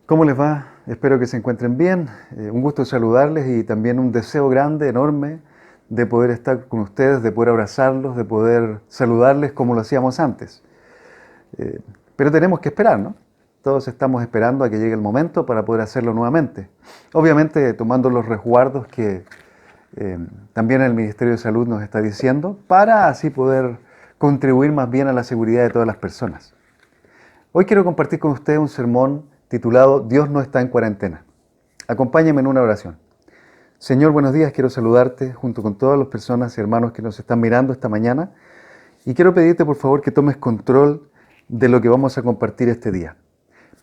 ¿Cómo les va? Espero que se encuentren bien. Un gusto saludarles y también un deseo grande, enorme, de poder estar con ustedes, de poder abrazarlos, de poder saludarles como lo hacíamos antes. Eh, pero tenemos que esperar, ¿no? Todos estamos esperando a que llegue el momento para poder hacerlo nuevamente. Obviamente tomando los resguardos que también el Ministerio de Salud nos está diciendo, para así poder contribuir más bien a la seguridad de todas las personas. Hoy quiero compartir con ustedes un sermón titulado Dios no está en cuarentena. Acompáñenme en una oración. Señor, buenos días, quiero saludarte junto con todas las personas y hermanos que nos están mirando esta mañana y quiero pedirte por favor que tomes control de lo que vamos a compartir este día.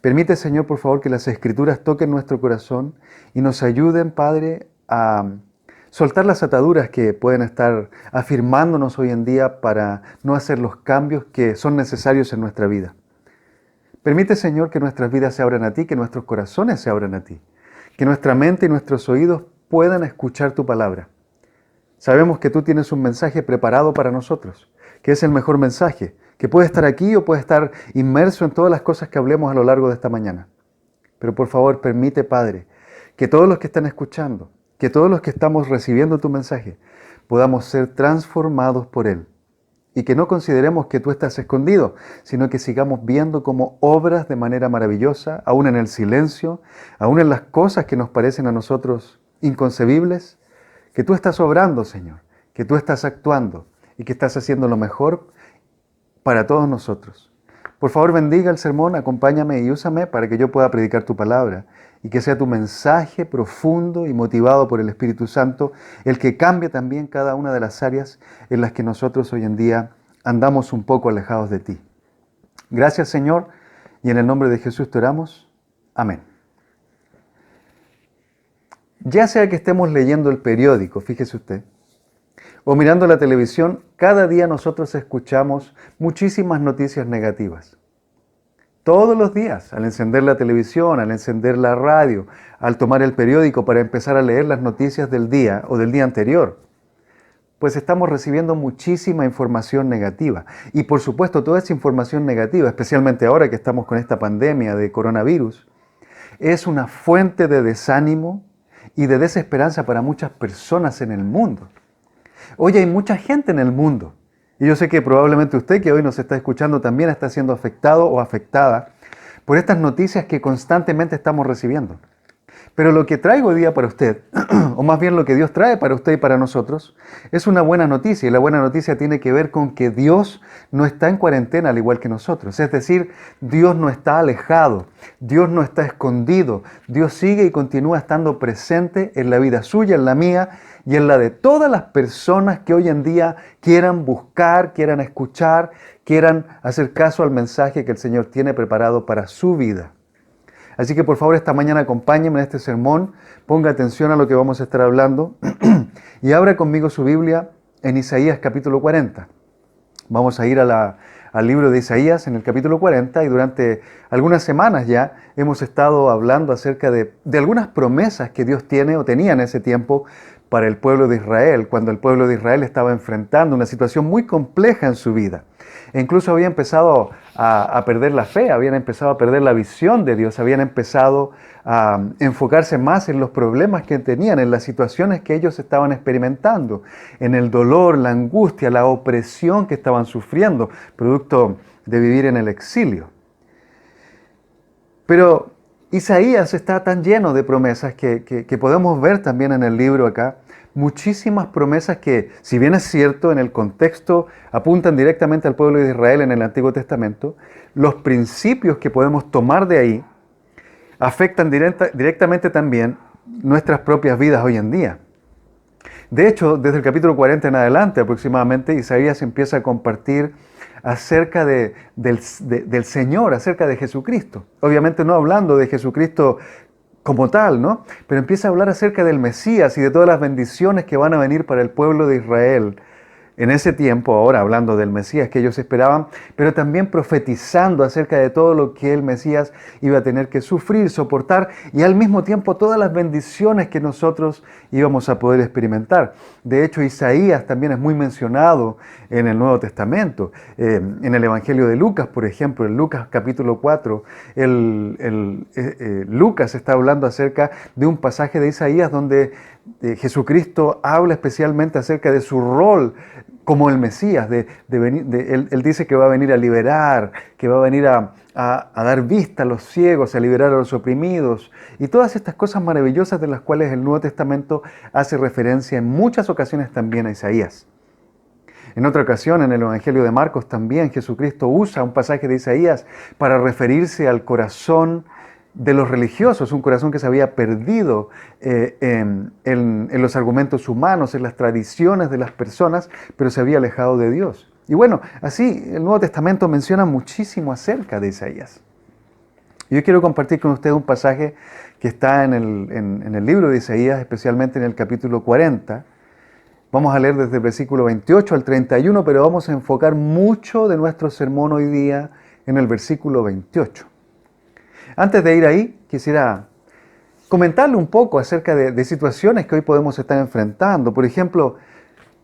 Permite, Señor, por favor, que las Escrituras toquen nuestro corazón y nos ayuden, Padre, a soltar las ataduras que pueden estar afirmándonos hoy en día para no hacer los cambios que son necesarios en nuestra vida. Permite, Señor, que nuestras vidas se abran a ti, que nuestros corazones se abran a ti, que nuestra mente y nuestros oídos puedan escuchar tu palabra. Sabemos que tú tienes un mensaje preparado para nosotros, que es el mejor mensaje, que puede estar aquí o puede estar inmerso en todas las cosas que hablemos a lo largo de esta mañana. Pero por favor, permite, Padre, que todos los que están escuchando, que todos los que estamos recibiendo tu mensaje, podamos ser transformados por él. Y que no consideremos que tú estás escondido, sino que sigamos viendo como obras de manera maravillosa, aún en el silencio, aún en las cosas que nos parecen a nosotros inconcebibles, que tú estás obrando, Señor, que tú estás actuando y que estás haciendo lo mejor para todos nosotros. Por favor, bendiga el sermón, acompáñame y úsame para que yo pueda predicar tu palabra y que sea tu mensaje profundo y motivado por el Espíritu Santo el que cambie también cada una de las áreas en las que nosotros hoy en día andamos un poco alejados de ti. Gracias, Señor, y en el nombre de Jesús te oramos. Amén. Ya sea que estemos leyendo el periódico, fíjese usted, o mirando la televisión, cada día nosotros escuchamos muchísimas noticias negativas. Todos los días, al encender la televisión, al encender la radio, al tomar el periódico para empezar a leer las noticias del día o del día anterior, pues estamos recibiendo muchísima información negativa. Y por supuesto, toda esa información negativa, especialmente ahora que estamos con esta pandemia de coronavirus, es una fuente de desánimo y de desesperanza para muchas personas en el mundo. Hoy hay mucha gente en el mundo. Y yo sé que probablemente usted que hoy nos está escuchando también está siendo afectado o afectada por estas noticias que constantemente estamos recibiendo. Pero lo que traigo hoy día para usted, o más bien lo que Dios trae para usted y para nosotros, es una buena noticia. Y la buena noticia tiene que ver con que Dios no está en cuarentena al igual que nosotros. Es decir, Dios no está alejado, Dios no está escondido. Dios sigue y continúa estando presente en la vida suya, en la mía y en la de todas las personas que hoy en día quieran buscar, quieran escuchar, quieran hacer caso al mensaje que el Señor tiene preparado para su vida. Así que por favor esta mañana acompáñenme en este sermón, ponga atención a lo que vamos a estar hablando y abra conmigo su Biblia en Isaías capítulo 40. Vamos a ir al libro de Isaías en el capítulo 40 y durante algunas semanas ya hemos estado hablando acerca de algunas promesas que Dios tiene o tenía en ese tiempo para el pueblo de Israel, cuando el pueblo de Israel estaba enfrentando una situación muy compleja en su vida. E incluso había empezado a perder la fe, habían empezado a perder la visión de Dios, habían empezado a enfocarse más en los problemas que tenían, en las situaciones que ellos estaban experimentando, en el dolor, la angustia, la opresión que estaban sufriendo, producto de vivir en el exilio. Pero Isaías está tan lleno de promesas que podemos ver también en el libro acá, muchísimas promesas que, si bien es cierto, en el contexto apuntan directamente al pueblo de Israel en el Antiguo Testamento, los principios que podemos tomar de ahí afectan directamente también nuestras propias vidas hoy en día. De hecho, desde el capítulo 40 en adelante aproximadamente, Isaías empieza a compartir acerca del Señor, acerca de Jesucristo. Obviamente no hablando de Jesucristo como tal, ¿no? Pero empieza a hablar acerca del Mesías y de todas las bendiciones que van a venir para el pueblo de Israel en ese tiempo, ahora hablando del Mesías que ellos esperaban, pero también profetizando acerca de todo lo que el Mesías iba a tener que sufrir, soportar y al mismo tiempo todas las bendiciones que nosotros íbamos a poder experimentar. De hecho, Isaías también es muy mencionado en el Nuevo Testamento. En el Evangelio de Lucas, por ejemplo, en Lucas capítulo 4, Lucas está hablando acerca de un pasaje de Isaías donde Jesucristo habla especialmente acerca de su rol como el Mesías, él dice que va a venir a liberar, que va a venir a dar vista a los ciegos, a liberar a los oprimidos, y todas estas cosas maravillosas de las cuales el Nuevo Testamento hace referencia en muchas ocasiones también a Isaías. En otra ocasión, en el Evangelio de Marcos también, Jesucristo usa un pasaje de Isaías para referirse al corazón de los religiosos, un corazón que se había perdido en los argumentos humanos, en las tradiciones de las personas, pero se había alejado de Dios. Y bueno, así el Nuevo Testamento menciona muchísimo acerca de Isaías. Y yo quiero compartir con ustedes un pasaje que está en el libro de Isaías, especialmente en el capítulo 40. Vamos a leer desde el versículo 28 al 31, pero vamos a enfocar mucho de nuestro sermón hoy día en el versículo 28. Antes de ir ahí, quisiera comentarle un poco acerca de situaciones que hoy podemos estar enfrentando. Por ejemplo,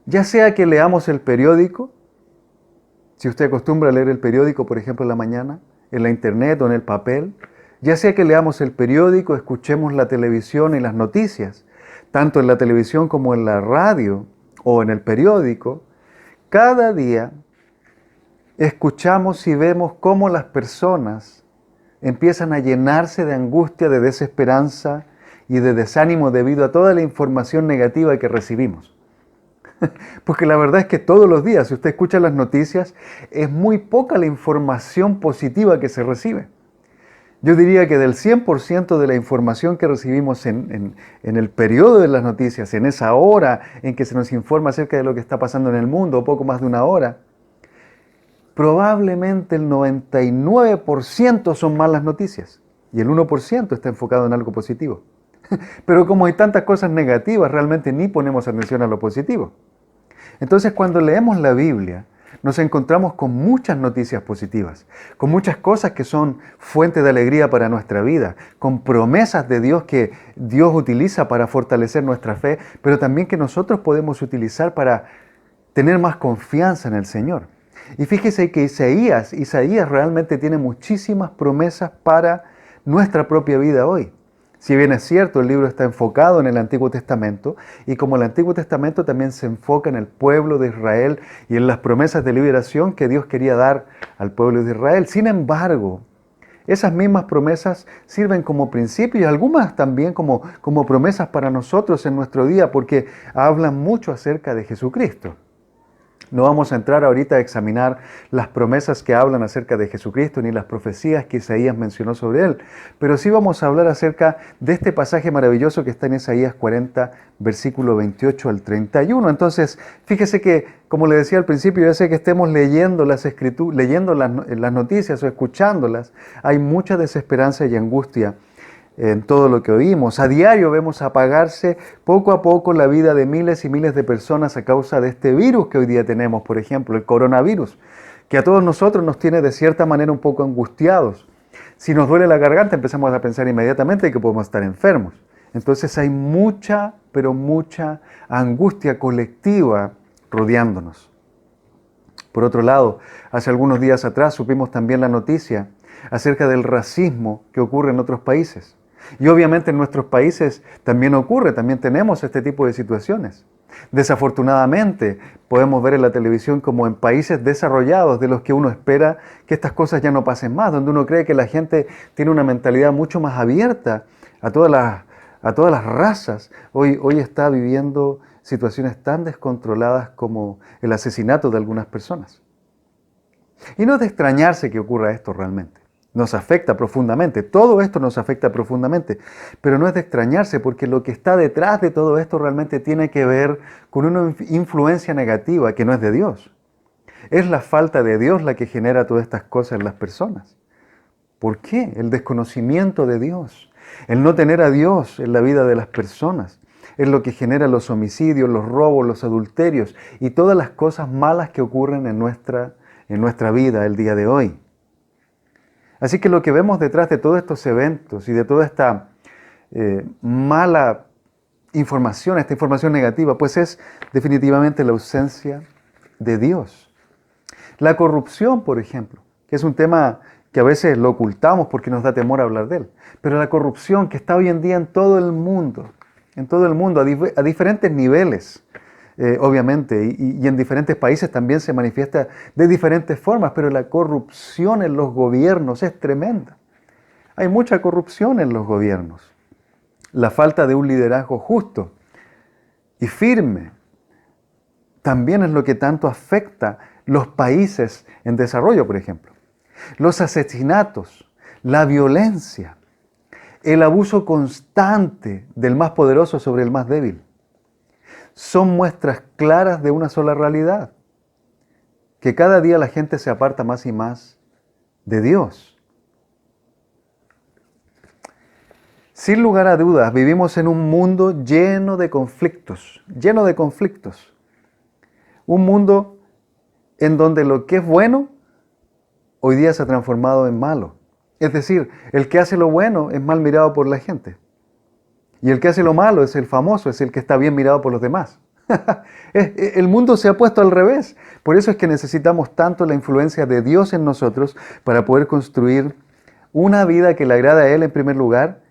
ya sea que leamos el periódico, si usted acostumbra a leer el periódico, por ejemplo, en la mañana, en la internet o en el papel, ya sea que leamos el periódico, escuchemos la televisión y las noticias, tanto en la televisión como en la radio o en el periódico, cada día escuchamos y vemos cómo las personas empiezan a llenarse de angustia, de desesperanza y de desánimo debido a toda la información negativa que recibimos. Porque la verdad es que todos los días, si usted escucha las noticias, es muy poca la información positiva que se recibe. Yo diría que del 100% de la información que recibimos en el periodo de las noticias, en esa hora en que se nos informa acerca de lo que está pasando en el mundo, poco más de una hora, probablemente el 99% son malas noticias y el 1% está enfocado en algo positivo. Pero como hay tantas cosas negativas, realmente ni ponemos atención a lo positivo. Entonces, cuando leemos la Biblia, nos encontramos con muchas noticias positivas, con muchas cosas que son fuente de alegría para nuestra vida, con promesas de Dios que Dios utiliza para fortalecer nuestra fe, pero también que nosotros podemos utilizar para tener más confianza en el Señor. Y fíjese que Isaías realmente tiene muchísimas promesas para nuestra propia vida hoy. Si bien es cierto, el libro está enfocado en el Antiguo Testamento, y como el Antiguo Testamento también se enfoca en el pueblo de Israel y en las promesas de liberación que Dios quería dar al pueblo de Israel. Sin embargo, esas mismas promesas sirven como principio y algunas también como promesas para nosotros en nuestro día, porque hablan mucho acerca de Jesucristo. No vamos a entrar ahorita a examinar las promesas que hablan acerca de Jesucristo ni las profecías que Isaías mencionó sobre él, pero sí vamos a hablar acerca de este pasaje maravilloso que está en Isaías 40, versículo 28 al 31. Entonces, fíjese que, como le decía al principio, ya sea que estemos leyendo las noticias o escuchándolas, hay mucha desesperanza y angustia en todo lo que oímos. A diario vemos apagarse poco a poco la vida de miles y miles de personas a causa de este virus que hoy día tenemos, por ejemplo, el coronavirus, que a todos nosotros nos tiene de cierta manera un poco angustiados. Si nos duele la garganta, empezamos a pensar inmediatamente que podemos estar enfermos. Entonces hay mucha, pero mucha angustia colectiva rodeándonos. Por otro lado, hace algunos días atrás supimos también la noticia acerca del racismo que ocurre en otros países. Y obviamente en nuestros países también ocurre, también tenemos este tipo de situaciones. Desafortunadamente, podemos ver en la televisión como en países desarrollados de los que uno espera que estas cosas ya no pasen más, donde uno cree que la gente tiene una mentalidad mucho más abierta a todas las razas. Hoy está viviendo situaciones tan descontroladas como el asesinato de algunas personas. Y no es de extrañarse que ocurra esto realmente. Nos afecta profundamente, todo esto nos afecta profundamente, pero no es de extrañarse porque lo que está detrás de todo esto realmente tiene que ver con una influencia negativa que no es de Dios. Es la falta de Dios la que genera todas estas cosas en las personas. ¿Por qué? El desconocimiento de Dios, el no tener a Dios en la vida de las personas. es lo que genera los homicidios, los robos, los adulterios y todas las cosas malas que ocurren en nuestra vida el día de hoy. Así que lo que vemos detrás de todos estos eventos y de toda esta mala información, esta información negativa, pues es definitivamente la ausencia de Dios. La corrupción, por ejemplo, que es un tema que a veces lo ocultamos porque nos da temor hablar de él, pero la corrupción que está hoy en día en todo el mundo, a diferentes niveles, obviamente, y en diferentes países también se manifiesta de diferentes formas, pero la corrupción en los gobiernos es tremenda. Hay mucha corrupción en los gobiernos. La falta de un liderazgo justo y firme también es lo que tanto afecta los países en desarrollo, por ejemplo. Los asesinatos, la violencia, el abuso constante del más poderoso sobre el más débil, son muestras claras de una sola realidad, que cada día la gente se aparta más y más de Dios. Sin lugar a dudas, vivimos en un mundo lleno de conflictos. Un mundo en donde lo que es bueno hoy día se ha transformado en malo. Es decir, el que hace lo bueno es mal mirado por la gente. Y el que hace lo malo es el famoso, es el que está bien mirado por los demás. El mundo se ha puesto al revés. Por eso es que necesitamos tanto la influencia de Dios en nosotros para poder construir una vida que le agrada a Él en primer lugar,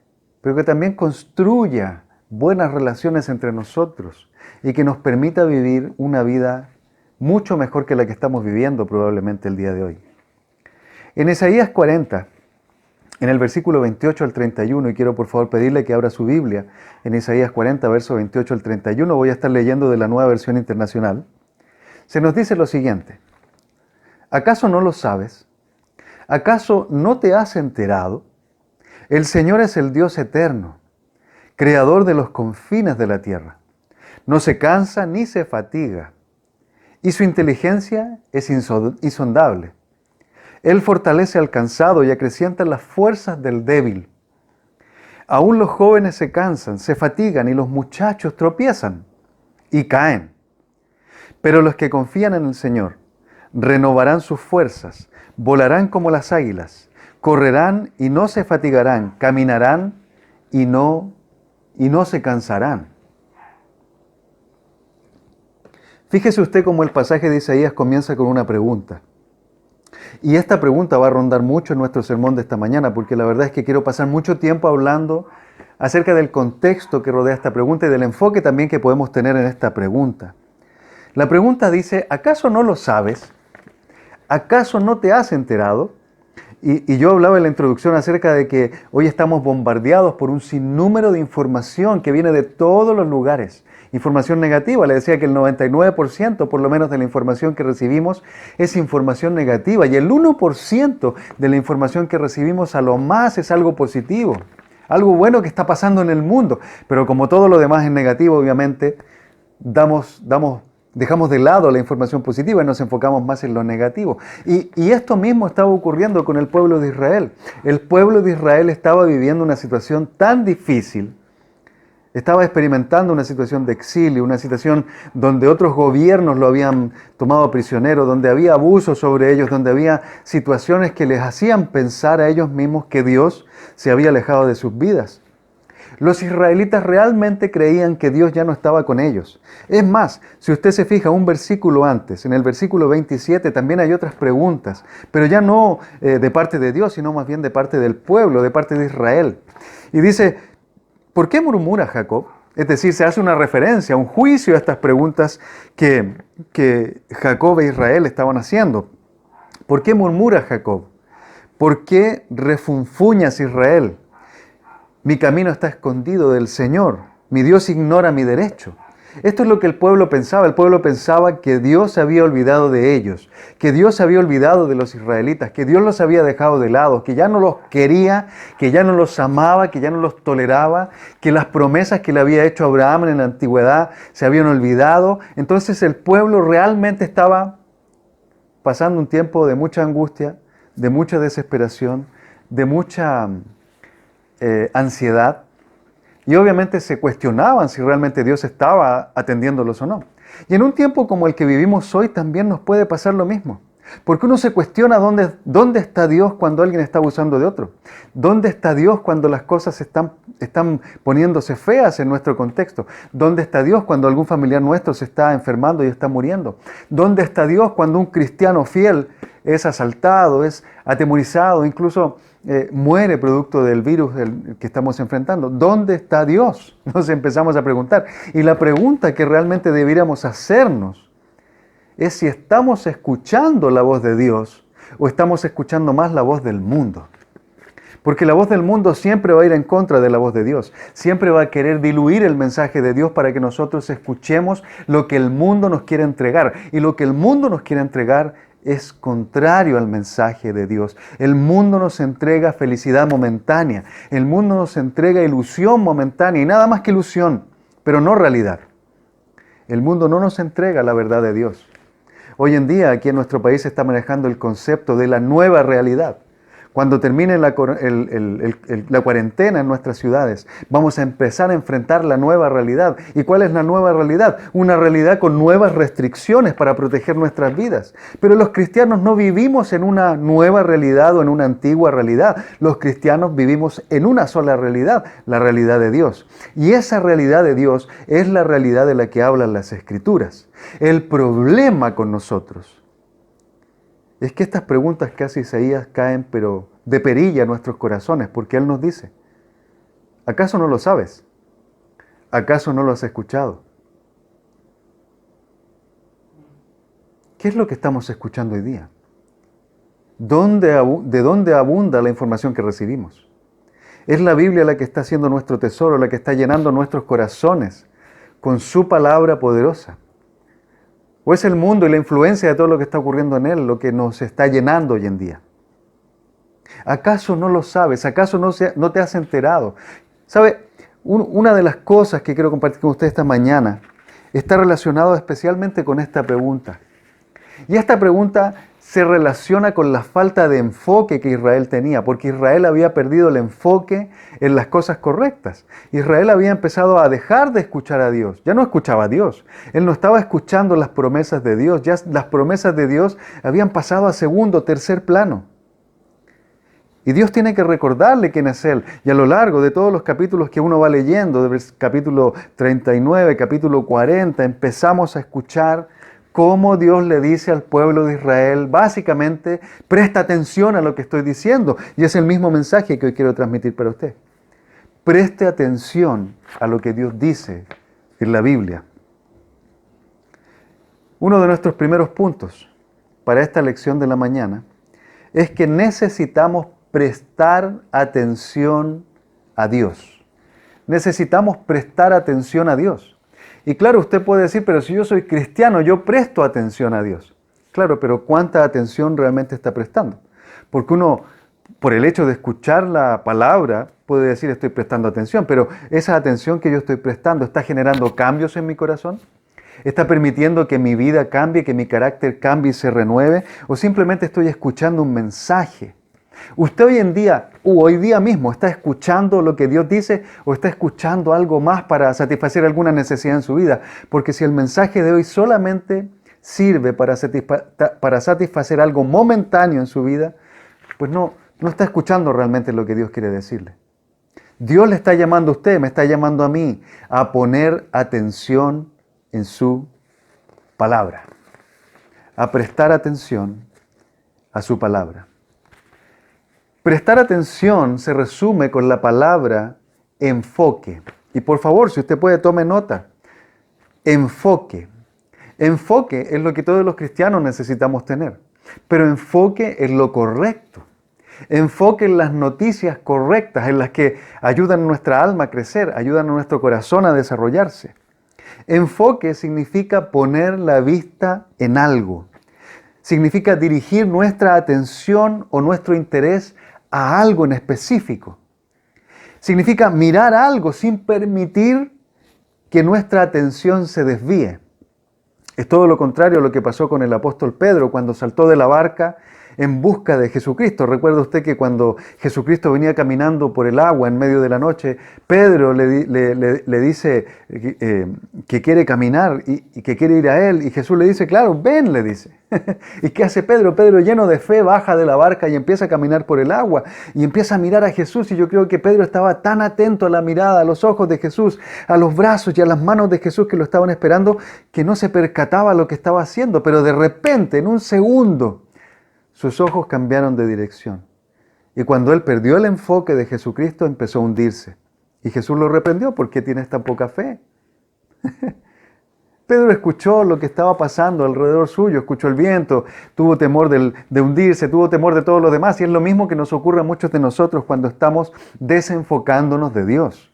pero que también construya buenas relaciones entre nosotros y que nos permita vivir una vida mucho mejor que la que estamos viviendo probablemente el día de hoy. En Isaías 40, en el versículo 28 al 31, y quiero por favor pedirle que abra su Biblia, en Isaías 40, verso 28 al 31, voy a estar leyendo de la Nueva Versión Internacional, se nos dice lo siguiente: ¿acaso no lo sabes? ¿Acaso no te has enterado? El Señor es el Dios eterno, creador de los confines de la tierra. No se cansa ni se fatiga, y su inteligencia es insondable. Él fortalece al cansado y acrecienta las fuerzas del débil. Aún los jóvenes se cansan, se fatigan y los muchachos tropiezan y caen. Pero los que confían en el Señor renovarán sus fuerzas, volarán como las águilas, correrán y no se fatigarán, caminarán y no se cansarán. Fíjese usted cómo el pasaje de Isaías comienza con una pregunta. Y esta pregunta va a rondar mucho en nuestro sermón de esta mañana, porque la verdad es que quiero pasar mucho tiempo hablando acerca del contexto que rodea esta pregunta y del enfoque también que podemos tener en esta pregunta. La pregunta dice: ¿acaso no lo sabes? ¿Acaso no te has enterado? Y yo hablaba en la introducción acerca de que hoy estamos bombardeados por un sinnúmero de información que viene de todos los lugares. Información negativa, le decía que el 99% por lo menos de la información que recibimos es información negativa y el 1% de la información que recibimos a lo más es algo positivo, algo bueno que está pasando en el mundo. Pero como todo lo demás es negativo, obviamente, dejamos de lado la información positiva y nos enfocamos más en lo negativo. Y esto mismo estaba ocurriendo con el pueblo de Israel. El pueblo de Israel estaba viviendo una situación tan difícil, estaba experimentando una situación de exilio, una situación donde otros gobiernos lo habían tomado prisionero, donde había abusos sobre ellos, donde había situaciones que les hacían pensar a ellos mismos que Dios se había alejado de sus vidas. Los israelitas realmente creían que Dios ya no estaba con ellos. Es más, si usted se fija un versículo antes, en el versículo 27 también hay otras preguntas, pero ya no de parte de Dios, sino más bien de parte del pueblo, de parte de Israel. Y dice: ¿por qué murmura Jacob? Es decir, se hace una referencia, un juicio a estas preguntas que Jacob e Israel estaban haciendo. ¿Por qué murmura Jacob? ¿Por qué refunfuñas Israel? Mi camino está escondido del Señor. Mi Dios ignora mi derecho. Esto es lo que el pueblo pensaba. El pueblo pensaba que Dios se había olvidado de ellos, que Dios se había olvidado de los israelitas, que Dios los había dejado de lado, que ya no los quería, que ya no los amaba, que ya no los toleraba, que las promesas que le había hecho Abraham en la antigüedad se habían olvidado. Entonces el pueblo realmente estaba pasando un tiempo de mucha angustia, de mucha desesperación, de mucha ansiedad. Y obviamente se cuestionaban si realmente Dios estaba atendiéndolos o no. Y en un tiempo como el que vivimos hoy también nos puede pasar lo mismo. Porque uno se cuestiona dónde está Dios cuando alguien está abusando de otro. ¿Dónde está Dios cuando las cosas están poniéndose feas en nuestro contexto? ¿Dónde está Dios cuando algún familiar nuestro se está enfermando y está muriendo? ¿Dónde está Dios cuando un cristiano fiel es asaltado, es atemorizado, incluso muere producto del virus que estamos enfrentando? ¿Dónde está Dios? Nos empezamos a preguntar. Y la pregunta que realmente debiéramos hacernos es si estamos escuchando la voz de Dios o estamos escuchando más la voz del mundo. Porque la voz del mundo siempre va a ir en contra de la voz de Dios. Siempre va a querer diluir el mensaje de Dios para que nosotros escuchemos lo que el mundo nos quiere entregar. Y lo que el mundo nos quiere entregar es contrario al mensaje de Dios. El mundo nos entrega felicidad momentánea. El mundo nos entrega ilusión momentánea y nada más que ilusión, pero no realidad. El mundo no nos entrega la verdad de Dios. Hoy en día aquí en nuestro país se está manejando el concepto de la nueva realidad. Cuando termine la cuarentena en nuestras ciudades, vamos a empezar a enfrentar la nueva realidad. ¿Y cuál es la nueva realidad? Una realidad con nuevas restricciones para proteger nuestras vidas. Pero los cristianos no vivimos en una nueva realidad o en una antigua realidad. Los cristianos vivimos en una sola realidad, la realidad de Dios. Y esa realidad de Dios es la realidad de la que hablan las Escrituras. El problema con nosotros es que estas preguntas que hace Isaías caen, pero de perilla en nuestros corazones, porque Él nos dice, ¿acaso no lo sabes? ¿Acaso no lo has escuchado? ¿Qué es lo que estamos escuchando hoy día? ¿De dónde abunda la información que recibimos? ¿Es la Biblia la que está siendo nuestro tesoro, la que está llenando nuestros corazones con su palabra poderosa? ¿O es el mundo y la influencia de todo lo que está ocurriendo en él lo que nos está llenando hoy en día? ¿Acaso no lo sabes? ¿Acaso no te has enterado? ¿Sabe? Una de las cosas que quiero compartir con usted esta mañana está relacionado especialmente con esta pregunta. Y esta pregunta se relaciona con la falta de enfoque que Israel tenía, porque Israel había perdido el enfoque en las cosas correctas. Israel había empezado a dejar de escuchar a Dios, ya no escuchaba a Dios, él no estaba escuchando las promesas de Dios, ya las promesas de Dios habían pasado a segundo, tercer plano. Y Dios tiene que recordarle quién es Él. Y a lo largo de todos los capítulos que uno va leyendo, del capítulo 39, capítulo 40, empezamos a escuchar cómo Dios le dice al pueblo de Israel, básicamente, presta atención a lo que estoy diciendo. Y es el mismo mensaje que hoy quiero transmitir para usted. Preste atención a lo que Dios dice en la Biblia. Uno de nuestros primeros puntos para esta lección de la mañana es que necesitamos prestar atención a Dios. Necesitamos prestar atención a Dios. Y claro, usted puede decir, pero si yo soy cristiano, yo presto atención a Dios. Claro, pero ¿cuánta atención realmente está prestando? Porque uno, por el hecho de escuchar la palabra, puede decir estoy prestando atención, pero esa atención que yo estoy prestando, ¿está generando cambios en mi corazón? ¿Está permitiendo que mi vida cambie, que mi carácter cambie y se renueve? ¿O simplemente estoy escuchando un mensaje? ¿Usted hoy día mismo, está escuchando lo que Dios dice o está escuchando algo más para satisfacer alguna necesidad en su vida? Porque si el mensaje de hoy solamente sirve para satisfacer algo momentáneo en su vida, pues no está escuchando realmente lo que Dios quiere decirle. Dios le está llamando a usted, me está llamando a mí, a poner atención en su palabra, a prestar atención a su palabra. Prestar atención se resume con la palabra enfoque. Y por favor, si usted puede, tome nota. Enfoque. Enfoque es lo que todos los cristianos necesitamos tener. Pero enfoque en lo correcto. Enfoque en las noticias correctas, en las que ayudan a nuestra alma a crecer, ayudan a nuestro corazón a desarrollarse. Enfoque significa poner la vista en algo. Significa dirigir nuestra atención o nuestro interés a algo en específico. Significa mirar algo sin permitir que nuestra atención se desvíe. Es todo lo contrario a lo que pasó con el apóstol Pedro cuando saltó de la barca en busca de Jesucristo. Recuerda usted que cuando Jesucristo venía caminando por el agua en medio de la noche, Pedro le dice que quiere caminar y que quiere ir a él. Y Jesús le dice, claro, ven, le dice. ¿Y qué hace Pedro? Pedro, lleno de fe, baja de la barca y empieza a caminar por el agua y empieza a mirar a Jesús. Y yo creo que Pedro estaba tan atento a la mirada, a los ojos de Jesús, a los brazos y a las manos de Jesús que lo estaban esperando, que no se percataba lo que estaba haciendo. Pero de repente, en un segundo, sus ojos cambiaron de dirección. Y cuando él perdió el enfoque de Jesucristo, empezó a hundirse. Y Jesús lo reprendió: ¿por qué tienes tan poca fe? Pedro escuchó lo que estaba pasando alrededor suyo, escuchó el viento, tuvo temor de hundirse, tuvo temor de todos los demás. Y es lo mismo que nos ocurre a muchos de nosotros cuando estamos desenfocándonos de Dios.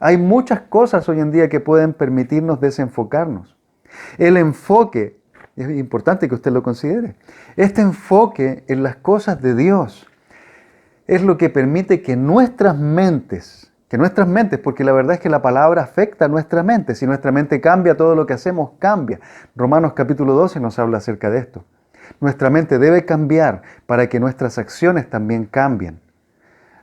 Hay muchas cosas hoy en día que pueden permitirnos desenfocarnos. El enfoque, es importante que usted lo considere, este enfoque en las cosas de Dios es lo que permite que nuestras mentes, porque la verdad es que la palabra afecta a nuestra mente. Si nuestra mente cambia, todo lo que hacemos cambia. Romanos capítulo 12 nos habla acerca de esto. Nuestra mente debe cambiar para que nuestras acciones también cambien.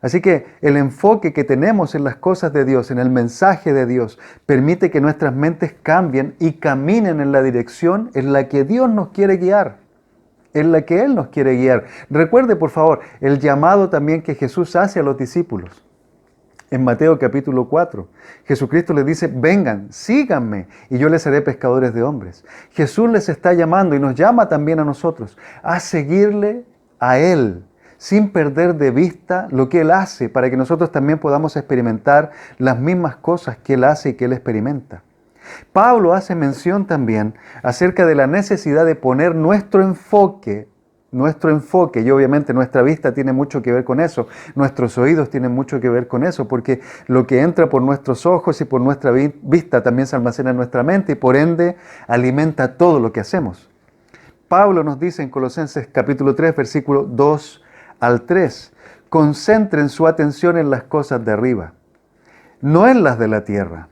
Así que el enfoque que tenemos en las cosas de Dios, en el mensaje de Dios, permite que nuestras mentes cambien y caminen en la dirección en la que Dios nos quiere guiar, en la que Él nos quiere guiar. Recuerde, por favor, el llamado también que Jesús hace a los discípulos. En Mateo capítulo 4, Jesucristo les dice: vengan, síganme, y yo les haré pescadores de hombres. Jesús les está llamando y nos llama también a nosotros a seguirle a Él, sin perder de vista lo que Él hace, para que nosotros también podamos experimentar las mismas cosas que Él hace y que Él experimenta. Pablo hace mención también acerca de la necesidad de poner nuestro enfoque, y obviamente nuestra vista tiene mucho que ver con eso, nuestros oídos tienen mucho que ver con eso, porque lo que entra por nuestros ojos y por nuestra vista también se almacena en nuestra mente y por ende alimenta todo lo que hacemos. Pablo nos dice en Colosenses capítulo 3, versículo 2 al 3, concentren su atención en las cosas de arriba, no en las de la tierra,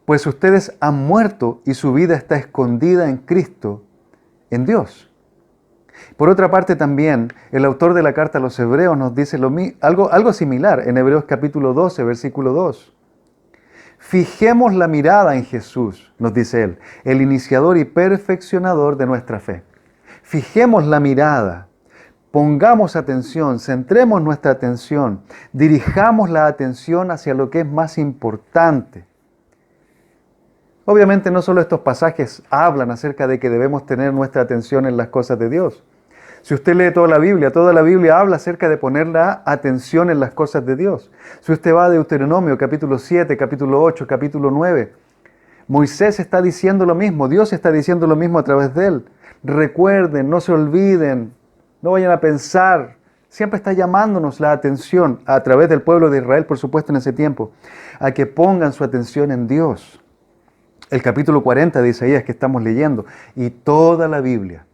pues ustedes han muerto y su vida está escondida en Cristo, en Dios. Por otra parte también, el autor de la carta a los Hebreos nos dice algo similar en Hebreos capítulo 12, versículo 2. Fijemos la mirada en Jesús, nos dice él, el iniciador y perfeccionador de nuestra fe. Fijemos la mirada, pongamos atención, centremos nuestra atención, dirijamos la atención hacia lo que es más importante. Obviamente no solo estos pasajes hablan acerca de que debemos tener nuestra atención en las cosas de Dios. Si usted lee toda la Biblia habla acerca de poner la atención en las cosas de Dios. Si usted va a Deuteronomio, capítulo 7, capítulo 8, capítulo 9, Moisés está diciendo lo mismo, Dios está diciendo lo mismo a través de él. Recuerden, no se olviden, no vayan a pensar. Siempre está llamándonos la atención a través del pueblo de Israel, por supuesto en ese tiempo, a que pongan su atención en Dios. El capítulo 40 de Isaías que estamos leyendo y toda la Biblia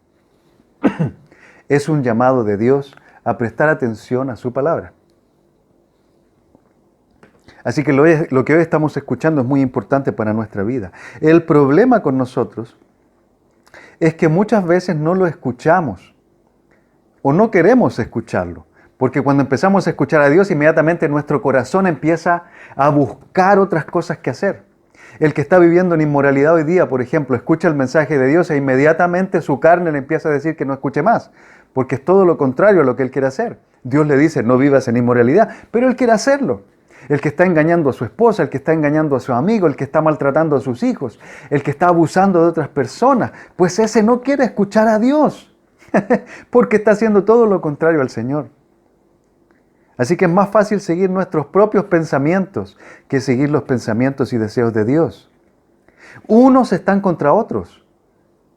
es un llamado de Dios a prestar atención a su palabra. Así que lo que hoy estamos escuchando es muy importante para nuestra vida. El problema con nosotros es que muchas veces no lo escuchamos o no queremos escucharlo. Porque cuando empezamos a escuchar a Dios, inmediatamente nuestro corazón empieza a buscar otras cosas que hacer. El que está viviendo en inmoralidad hoy día, por ejemplo, escucha el mensaje de Dios e inmediatamente su carne le empieza a decir que no escuche más, porque es todo lo contrario a lo que él quiere hacer. Dios le dice: no vivas en inmoralidad, pero él quiere hacerlo. El que está engañando a su esposa, el que está engañando a su amigo, el que está maltratando a sus hijos, el que está abusando de otras personas, pues ese no quiere escuchar a Dios, porque está haciendo todo lo contrario al Señor. Así que es más fácil seguir nuestros propios pensamientos que seguir los pensamientos y deseos de Dios. Unos están contra otros.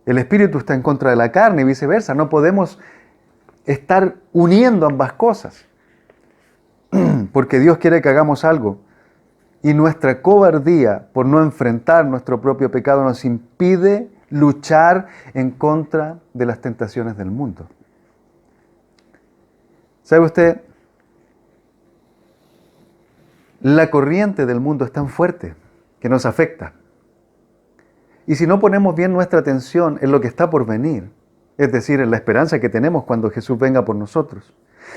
El espíritu está en contra de la carne y viceversa. No podemos estar uniendo ambas cosas. Porque Dios quiere que hagamos algo. Y nuestra cobardía por no enfrentar nuestro propio pecado nos impide luchar en contra de las tentaciones del mundo. ¿Sabe usted? La corriente del mundo es tan fuerte que nos afecta. Y si no ponemos bien nuestra atención en lo que está por venir, es decir, en la esperanza que tenemos cuando Jesús venga por nosotros.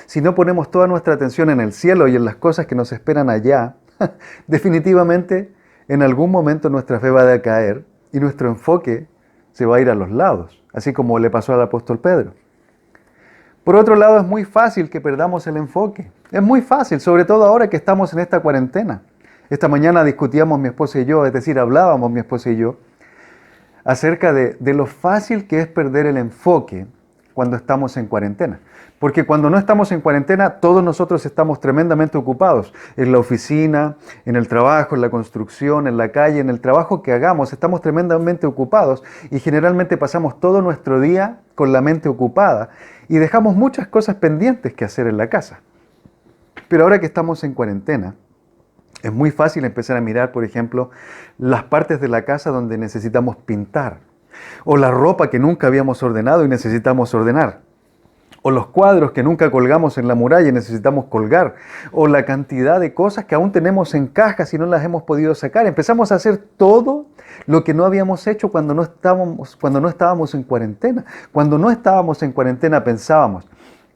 Si no ponemos toda nuestra atención en el cielo y en las cosas que nos esperan allá, definitivamente en algún momento nuestra fe va a decaer y nuestro enfoque se va a ir a los lados, así como le pasó al apóstol Pedro. Por otro lado, es muy fácil que perdamos el enfoque. Es muy fácil, sobre todo ahora que estamos en esta cuarentena. Esta mañana discutíamos mi esposa y yo, es decir, hablábamos mi esposa y yo, acerca de lo fácil que es perder el enfoque cuando estamos en cuarentena. Porque cuando no estamos en cuarentena, todos nosotros estamos tremendamente ocupados. En la oficina, en el trabajo, en la construcción, en la calle, en el trabajo que hagamos, estamos tremendamente ocupados y generalmente pasamos todo nuestro día con la mente ocupada y dejamos muchas cosas pendientes que hacer en la casa. Pero ahora que estamos en cuarentena, es muy fácil empezar a mirar, por ejemplo, las partes de la casa donde necesitamos pintar, o la ropa que nunca habíamos ordenado y necesitamos ordenar, o los cuadros que nunca colgamos en la muralla y necesitamos colgar, o la cantidad de cosas que aún tenemos en cajas y no las hemos podido sacar. Empezamos a hacer todo lo que no habíamos hecho cuando no estábamos en cuarentena. Cuando no estábamos en cuarentena pensábamos,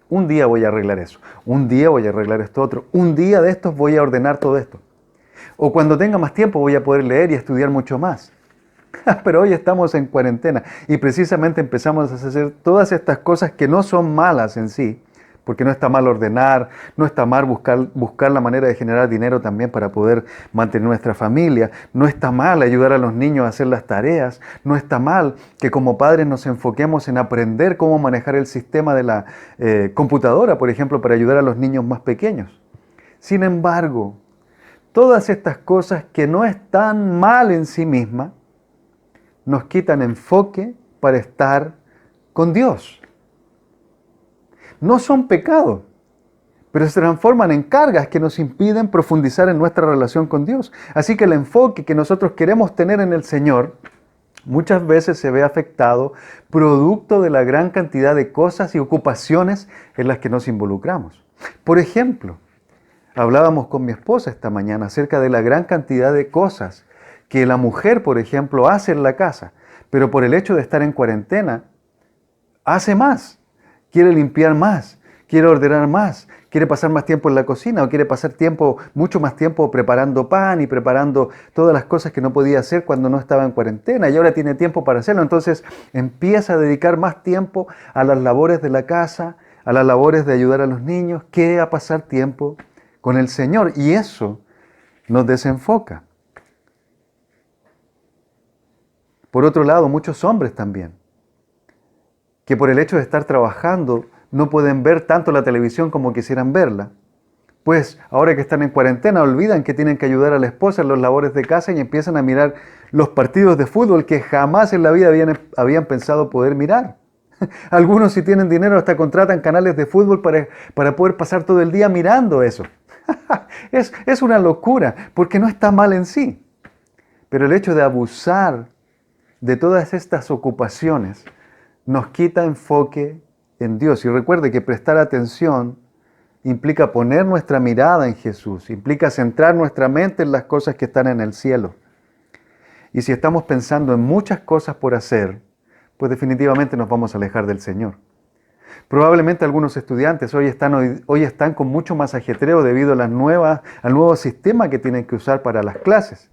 un día voy a arreglar eso, un día voy a arreglar esto otro, un día de estos voy a ordenar todo esto. O cuando tenga más tiempo voy a poder leer y estudiar mucho más. Pero hoy estamos en cuarentena y precisamente empezamos a hacer todas estas cosas que no son malas en sí, porque no está mal ordenar, no está mal buscar la manera de generar dinero también para poder mantener nuestra familia, no está mal ayudar a los niños a hacer las tareas, no está mal que como padres nos enfoquemos en aprender cómo manejar el sistema de la computadora, por ejemplo, para ayudar a los niños más pequeños. Sin embargo, todas estas cosas que no están mal en sí mismas, nos quitan enfoque para estar con Dios. No son pecado, pero se transforman en cargas que nos impiden profundizar en nuestra relación con Dios. Así que el enfoque que nosotros queremos tener en el Señor muchas veces se ve afectado producto de la gran cantidad de cosas y ocupaciones en las que nos involucramos. Por ejemplo, hablábamos con mi esposa esta mañana acerca de la gran cantidad de cosas que la mujer, por ejemplo, hace en la casa, pero por el hecho de estar en cuarentena, hace más, quiere limpiar más, quiere ordenar más, quiere pasar más tiempo en la cocina o quiere pasar mucho más tiempo preparando pan y preparando todas las cosas que no podía hacer cuando no estaba en cuarentena y ahora tiene tiempo para hacerlo. Entonces empieza a dedicar más tiempo a las labores de la casa, a las labores de ayudar a los niños, que a pasar tiempo con el Señor. Y eso nos desenfoca. Por otro lado, muchos hombres también, que por el hecho de estar trabajando no pueden ver tanto la televisión como quisieran verla, pues ahora que están en cuarentena olvidan que tienen que ayudar a la esposa en las labores de casa y empiezan a mirar los partidos de fútbol que jamás en la vida habían pensado poder mirar. Algunos, si tienen dinero, hasta contratan canales de fútbol para poder pasar todo el día mirando eso. Es una locura, porque no está mal en sí. Pero el hecho de abusar de todas estas ocupaciones nos quita enfoque en Dios. Y recuerde que prestar atención implica poner nuestra mirada en Jesús, implica centrar nuestra mente en las cosas que están en el cielo. Y si estamos pensando en muchas cosas por hacer, pues definitivamente nos vamos a alejar del Señor. Probablemente algunos estudiantes hoy están con mucho más ajetreo debido a al nuevo sistema que tienen que usar para las clases.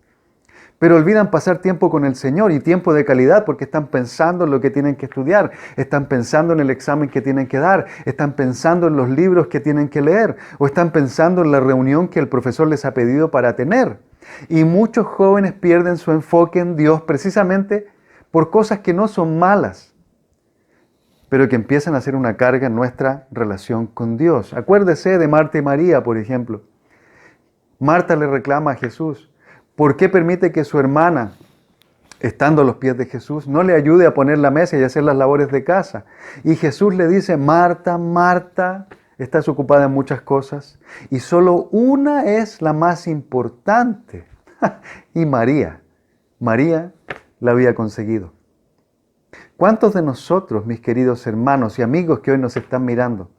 Pero olvidan pasar tiempo con el Señor y tiempo de calidad porque están pensando en lo que tienen que estudiar, están pensando en el examen que tienen que dar, están pensando en los libros que tienen que leer o están pensando en la reunión que el profesor les ha pedido para tener. Y muchos jóvenes pierden su enfoque en Dios precisamente por cosas que no son malas, pero que empiezan a ser una carga en nuestra relación con Dios. Acuérdese de Marta y María, por ejemplo. Marta le reclama a Jesús: ¿por qué permite que su hermana, estando a los pies de Jesús, no le ayude a poner la mesa y hacer las labores de casa? Y Jesús le dice: Marta, Marta, estás ocupada en muchas cosas y solo una es la más importante. Y María la había conseguido. ¿Cuántos de nosotros, mis queridos hermanos y amigos que hoy nos están mirando,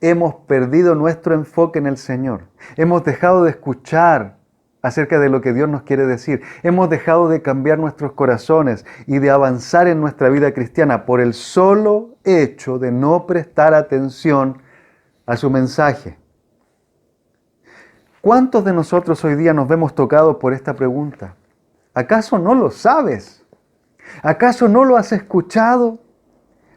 hemos perdido nuestro enfoque en el Señor? Hemos dejado de escuchar acerca de lo que Dios nos quiere decir. Hemos dejado de cambiar nuestros corazones y de avanzar en nuestra vida cristiana por el solo hecho de no prestar atención a su mensaje. ¿Cuántos de nosotros hoy día nos vemos tocados por esta pregunta? ¿Acaso no lo sabes? ¿Acaso no lo has escuchado?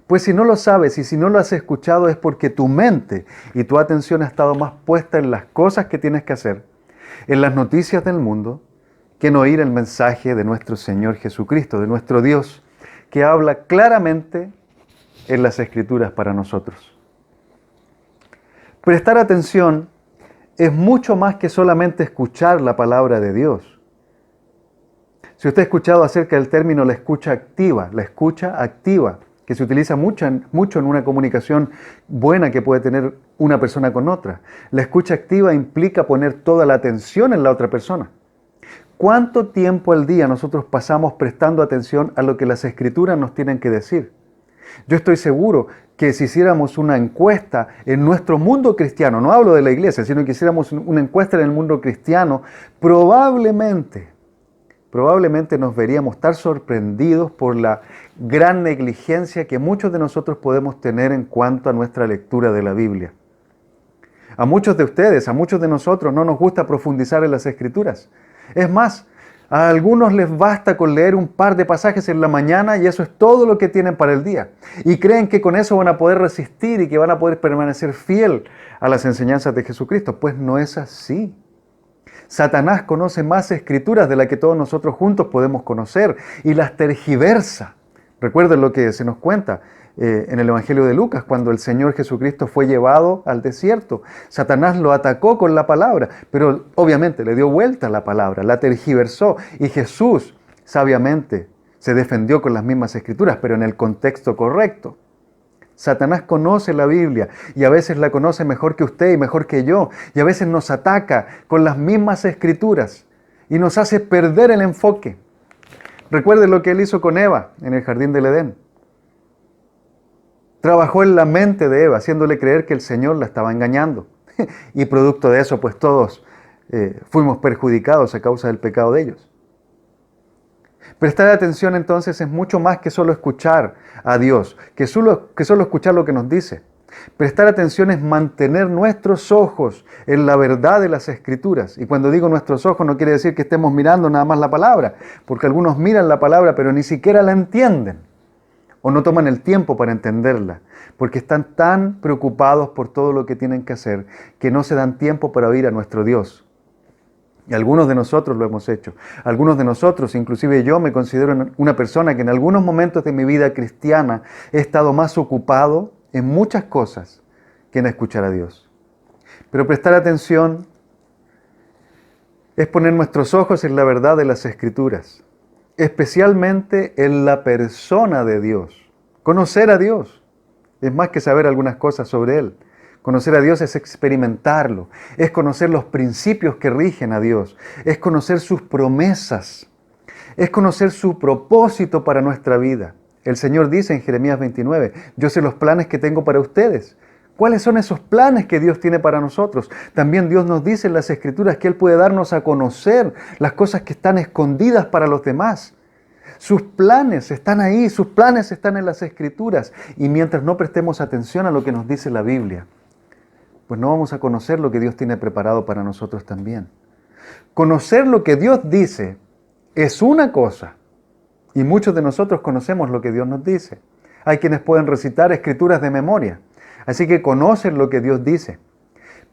Pues si no lo sabes y si no lo has escuchado es porque tu mente y tu atención ha estado más puesta en las cosas que tienes que hacer, en las noticias del mundo, que en oír el mensaje de nuestro Señor Jesucristo, de nuestro Dios, que habla claramente en las Escrituras para nosotros. Prestar atención es mucho más que solamente escuchar la palabra de Dios. Si usted ha escuchado acerca del término la escucha activa, que se utiliza mucho en una comunicación buena que puede tener una persona con otra. La escucha activa implica poner toda la atención en la otra persona. ¿Cuánto tiempo al día nosotros pasamos prestando atención a lo que las Escrituras nos tienen que decir? Yo estoy seguro que si hiciéramos una encuesta en nuestro mundo cristiano, no hablo de la iglesia, sino que hiciéramos una encuesta en el mundo cristiano, probablemente nos veríamos estar sorprendidos por la gran negligencia que muchos de nosotros podemos tener en cuanto a nuestra lectura de la Biblia. A muchos de ustedes, a muchos de nosotros no nos gusta profundizar en las Escrituras. Es más, a algunos les basta con leer un par de pasajes en la mañana y eso es todo lo que tienen para el día. Y creen que con eso van a poder resistir y que van a poder permanecer fiel a las enseñanzas de Jesucristo. Pues no es así. Satanás conoce más Escrituras de las que todos nosotros juntos podemos conocer y las tergiversa. Recuerden lo que se nos cuenta en el Evangelio de Lucas, cuando el Señor Jesucristo fue llevado al desierto. Satanás lo atacó con la palabra, pero obviamente le dio vuelta a la palabra, la tergiversó y Jesús sabiamente se defendió con las mismas Escrituras, pero en el contexto correcto. Satanás conoce la Biblia y a veces la conoce mejor que usted y mejor que yo. Y a veces nos ataca con las mismas Escrituras y nos hace perder el enfoque. Recuerde lo que él hizo con Eva en el jardín del Edén. Trabajó en la mente de Eva, haciéndole creer que el Señor la estaba engañando. Y producto de eso, pues todos fuimos perjudicados a causa del pecado de ellos. Prestar atención entonces es mucho más que solo escuchar a Dios, que solo escuchar lo que nos dice. Prestar atención es mantener nuestros ojos en la verdad de las Escrituras. Y cuando digo nuestros ojos no quiere decir que estemos mirando nada más la palabra, porque algunos miran la palabra pero ni siquiera la entienden o no toman el tiempo para entenderla, porque están tan preocupados por todo lo que tienen que hacer que no se dan tiempo para oír a nuestro Dios. Y algunos de nosotros lo hemos hecho. Algunos de nosotros, inclusive yo, me considero una persona que en algunos momentos de mi vida cristiana he estado más ocupado en muchas cosas que en escuchar a Dios. Pero prestar atención es poner nuestros ojos en la verdad de las Escrituras, especialmente en la persona de Dios. Conocer a Dios es más que saber algunas cosas sobre Él. Conocer a Dios es experimentarlo, es conocer los principios que rigen a Dios, es conocer sus promesas, es conocer su propósito para nuestra vida. El Señor dice en Jeremías 29, yo sé los planes que tengo para ustedes. ¿Cuáles son esos planes que Dios tiene para nosotros? También Dios nos dice en las Escrituras que Él puede darnos a conocer las cosas que están escondidas para los demás. Sus planes están ahí, sus planes están en las Escrituras. Y mientras no prestemos atención a lo que nos dice la Biblia, pues no vamos a conocer lo que Dios tiene preparado para nosotros también. Conocer lo que Dios dice es una cosa, y muchos de nosotros conocemos lo que Dios nos dice. Hay quienes pueden recitar escrituras de memoria, así que conocen lo que Dios dice.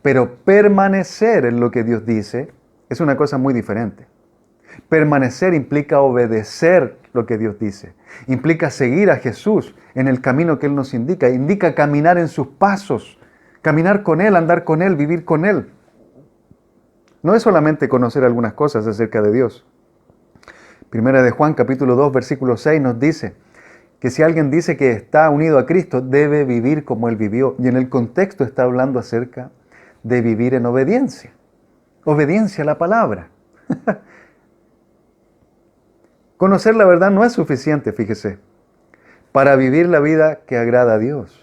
Pero permanecer en lo que Dios dice es una cosa muy diferente. Permanecer implica obedecer lo que Dios dice. Implica seguir a Jesús en el camino que Él nos indica. Indica caminar en sus pasos. Caminar con Él, andar con Él, vivir con Él. No es solamente conocer algunas cosas acerca de Dios. Primera de Juan, capítulo 2, versículo 6 nos dice que si alguien dice que está unido a Cristo, debe vivir como Él vivió. Y en el contexto está hablando acerca de vivir en obediencia. Obediencia a la palabra. Conocer la verdad no es suficiente, fíjese, para vivir la vida que agrada a Dios.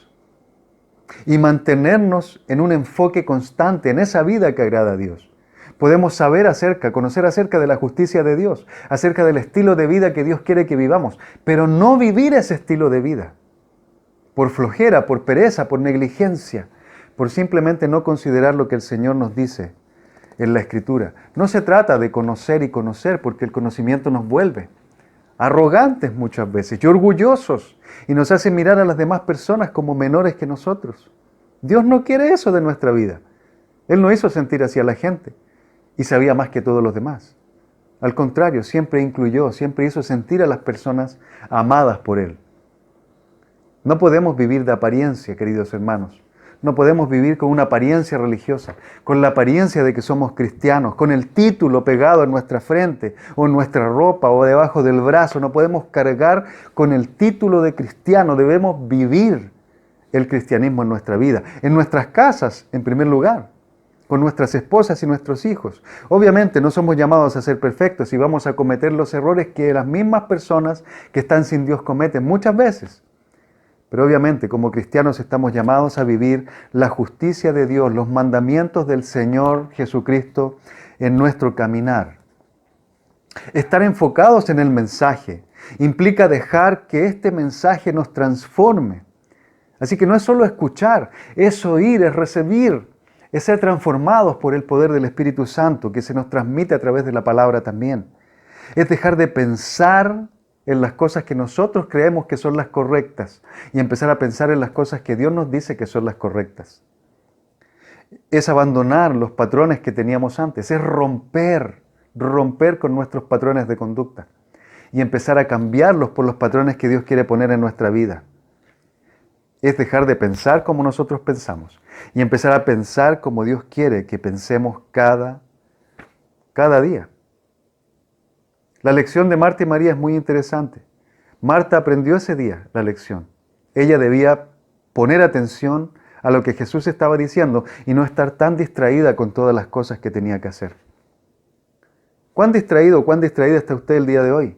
Y mantenernos en un enfoque constante en esa vida que agrada a Dios. Podemos conocer acerca de la justicia de Dios, acerca del estilo de vida que Dios quiere que vivamos, pero no vivir ese estilo de vida por flojera, por pereza, por negligencia, por simplemente no considerar lo que el Señor nos dice en la Escritura. No se trata de conocer y conocer, porque el conocimiento nos vuelve arrogantes muchas veces y orgullosos, y nos hace mirar a las demás personas como menores que nosotros. Dios no quiere eso de nuestra vida. Él no hizo sentir así a la gente y sabía más que todos los demás. Al contrario, siempre incluyó, siempre hizo sentir a las personas amadas por Él. No podemos vivir de apariencia, queridos hermanos. No podemos vivir con una apariencia religiosa, con la apariencia de que somos cristianos, con el título pegado en nuestra frente o en nuestra ropa o debajo del brazo. No podemos cargar con el título de cristiano. Debemos vivir el cristianismo en nuestra vida, en nuestras casas en primer lugar, con nuestras esposas y nuestros hijos. Obviamente no somos llamados a ser perfectos y vamos a cometer los errores que las mismas personas que están sin Dios cometen muchas veces. Pero obviamente como cristianos estamos llamados a vivir la justicia de Dios, los mandamientos del Señor Jesucristo en nuestro caminar. Estar enfocados en el mensaje implica dejar que este mensaje nos transforme. Así que no es solo escuchar, es oír, es recibir, es ser transformados por el poder del Espíritu Santo que se nos transmite a través de la palabra también. Es dejar de pensar en las cosas que nosotros creemos que son las correctas y empezar a pensar en las cosas que Dios nos dice que son las correctas. Es abandonar los patrones que teníamos antes, es romper con nuestros patrones de conducta y empezar a cambiarlos por los patrones que Dios quiere poner en nuestra vida. Es dejar de pensar como nosotros pensamos y empezar a pensar como Dios quiere que pensemos cada día. La lección de Marta y María es muy interesante. Marta aprendió ese día la lección. Ella debía poner atención a lo que Jesús estaba diciendo y no estar tan distraída con todas las cosas que tenía que hacer. ¿Cuán distraído o cuán distraída está usted el día de hoy?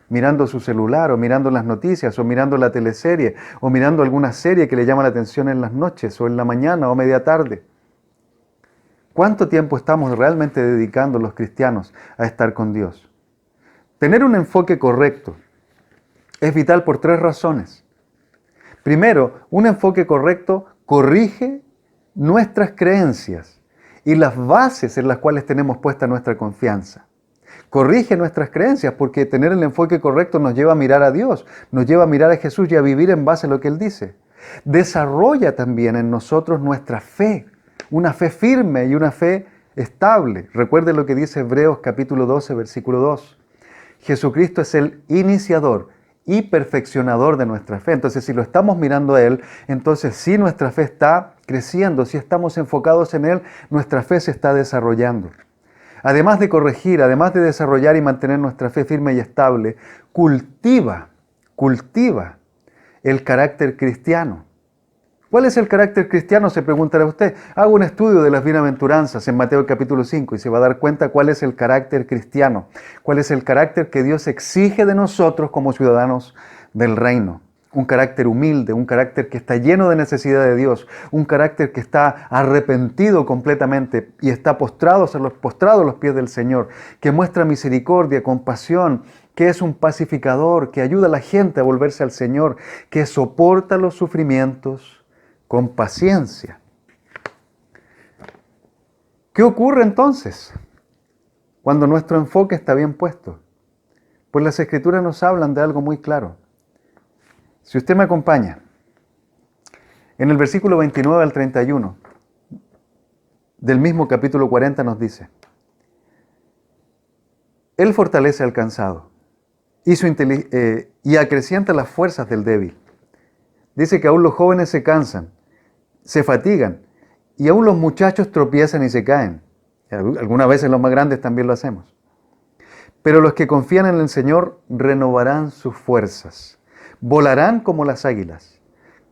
Mirando su celular o mirando las noticias o mirando la teleserie o mirando alguna serie que le llama la atención en las noches o en la mañana o media tarde. ¿Cuánto tiempo estamos realmente dedicando los cristianos a estar con Dios? Tener un enfoque correcto es vital por 3 razones. Primero, un enfoque correcto corrige nuestras creencias y las bases en las cuales tenemos puesta nuestra confianza. Corrige nuestras creencias porque tener el enfoque correcto nos lleva a mirar a Dios, nos lleva a mirar a Jesús y a vivir en base a lo que Él dice. Desarrolla también en nosotros nuestra fe, una fe firme y una fe estable. Recuerde lo que dice Hebreos capítulo 12, versículo 2. Jesucristo es el iniciador y perfeccionador de nuestra fe. Entonces, si lo estamos mirando a Él, entonces sí nuestra fe está creciendo. Si estamos enfocados en Él, nuestra fe se está desarrollando. Además de corregir, además de desarrollar y mantener nuestra fe firme y estable, cultiva el carácter cristiano. ¿Cuál es el carácter cristiano? Se preguntará usted. Haga un estudio de las bienaventuranzas en Mateo capítulo 5 y se va a dar cuenta cuál es el carácter cristiano, cuál es el carácter que Dios exige de nosotros como ciudadanos del reino. Un carácter humilde, un carácter que está lleno de necesidad de Dios, un carácter que está arrepentido completamente y está postrado a los pies del Señor, que muestra misericordia, compasión, que es un pacificador, que ayuda a la gente a volverse al Señor, que soporta los sufrimientos con paciencia. ¿Qué ocurre entonces cuando nuestro enfoque está bien puesto? Pues las Escrituras nos hablan de algo muy claro. Si usted me acompaña, en el versículo 29 al 31 del mismo capítulo 40 nos dice: Él fortalece al cansado y acrecienta las fuerzas del débil. Dice que aún los jóvenes se cansan, se fatigan, y aún los muchachos tropiezan y se caen. Algunas veces los más grandes también lo hacemos. Pero los que confían en el Señor renovarán sus fuerzas. Volarán como las águilas.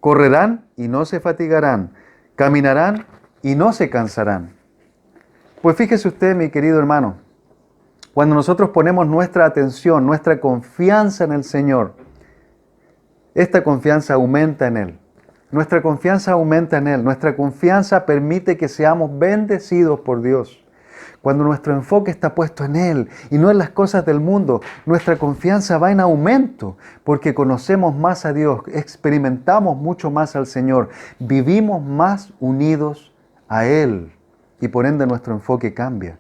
Correrán y no se fatigarán. Caminarán y no se cansarán. Pues fíjese usted, mi querido hermano, cuando nosotros ponemos nuestra atención, nuestra confianza en el Señor, esta confianza aumenta en Él. Nuestra confianza aumenta en Él. Nuestra confianza permite que seamos bendecidos por Dios. Cuando nuestro enfoque está puesto en Él y no en las cosas del mundo, nuestra confianza va en aumento porque conocemos más a Dios, experimentamos mucho más al Señor, vivimos más unidos a Él y por ende nuestro enfoque cambia.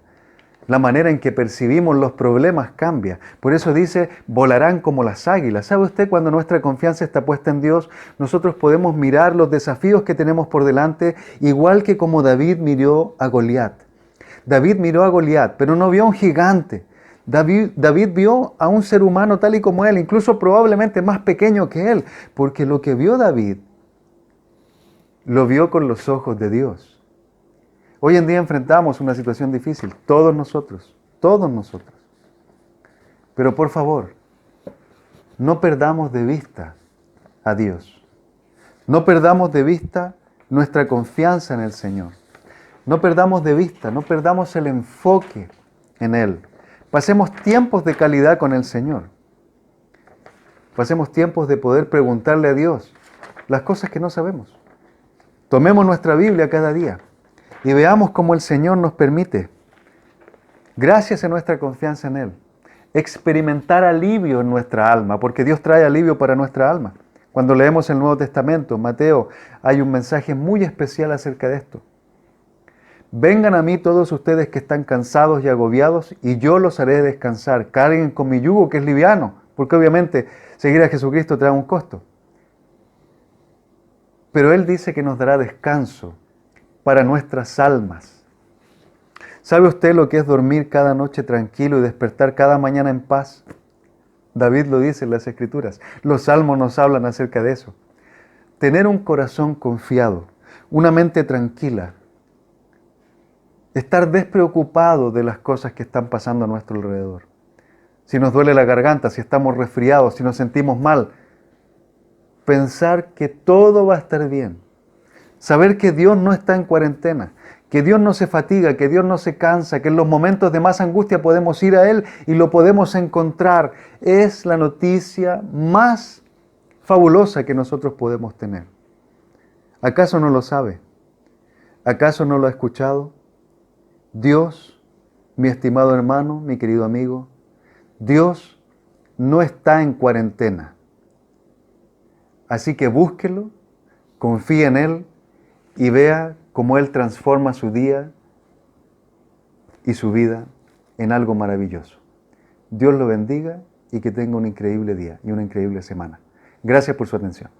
La manera en que percibimos los problemas cambia. Por eso dice, volarán como las águilas. ¿Sabe usted? Cuando nuestra confianza está puesta en Dios, nosotros podemos mirar los desafíos que tenemos por delante, igual que como David miró a Goliat. David miró a Goliat, pero no vio a un gigante. David vio a un ser humano tal y como él, incluso probablemente más pequeño que él, porque lo que vio David, lo vio con los ojos de Dios. Hoy en día enfrentamos una situación difícil, todos nosotros. Pero por favor, no perdamos de vista a Dios. No perdamos de vista nuestra confianza en el Señor. No perdamos de vista, no perdamos el enfoque en Él. Pasemos tiempos de calidad con el Señor. Pasemos tiempos de poder preguntarle a Dios las cosas que no sabemos. Tomemos nuestra Biblia cada día y veamos cómo el Señor nos permite, gracias a nuestra confianza en Él, experimentar alivio en nuestra alma, porque Dios trae alivio para nuestra alma. Cuando leemos el Nuevo Testamento, Mateo, hay un mensaje muy especial acerca de esto. Vengan a mí todos ustedes que están cansados y agobiados, y yo los haré descansar. Carguen con mi yugo, que es liviano, porque obviamente seguir a Jesucristo trae un costo. Pero Él dice que nos dará descanso para nuestras almas. ¿Sabe usted lo que es dormir cada noche tranquilo y despertar cada mañana en paz? David lo dice en las Escrituras. Los salmos nos hablan acerca de eso. Tener un corazón confiado, una mente tranquila, estar despreocupado de las cosas que están pasando a nuestro alrededor. Si nos duele la garganta, si estamos resfriados, si nos sentimos mal, pensar que todo va a estar bien. Saber que Dios no está en cuarentena, que Dios no se fatiga, que Dios no se cansa, que en los momentos de más angustia podemos ir a Él y lo podemos encontrar. Es la noticia más fabulosa que nosotros podemos tener. ¿Acaso no lo sabe? ¿Acaso no lo ha escuchado? Dios, mi estimado hermano, mi querido amigo, Dios no está en cuarentena. Así que búsquelo, confíe en Él y vea cómo Él transforma su día y su vida en algo maravilloso. Dios lo bendiga y que tenga un increíble día y una increíble semana. Gracias por su atención.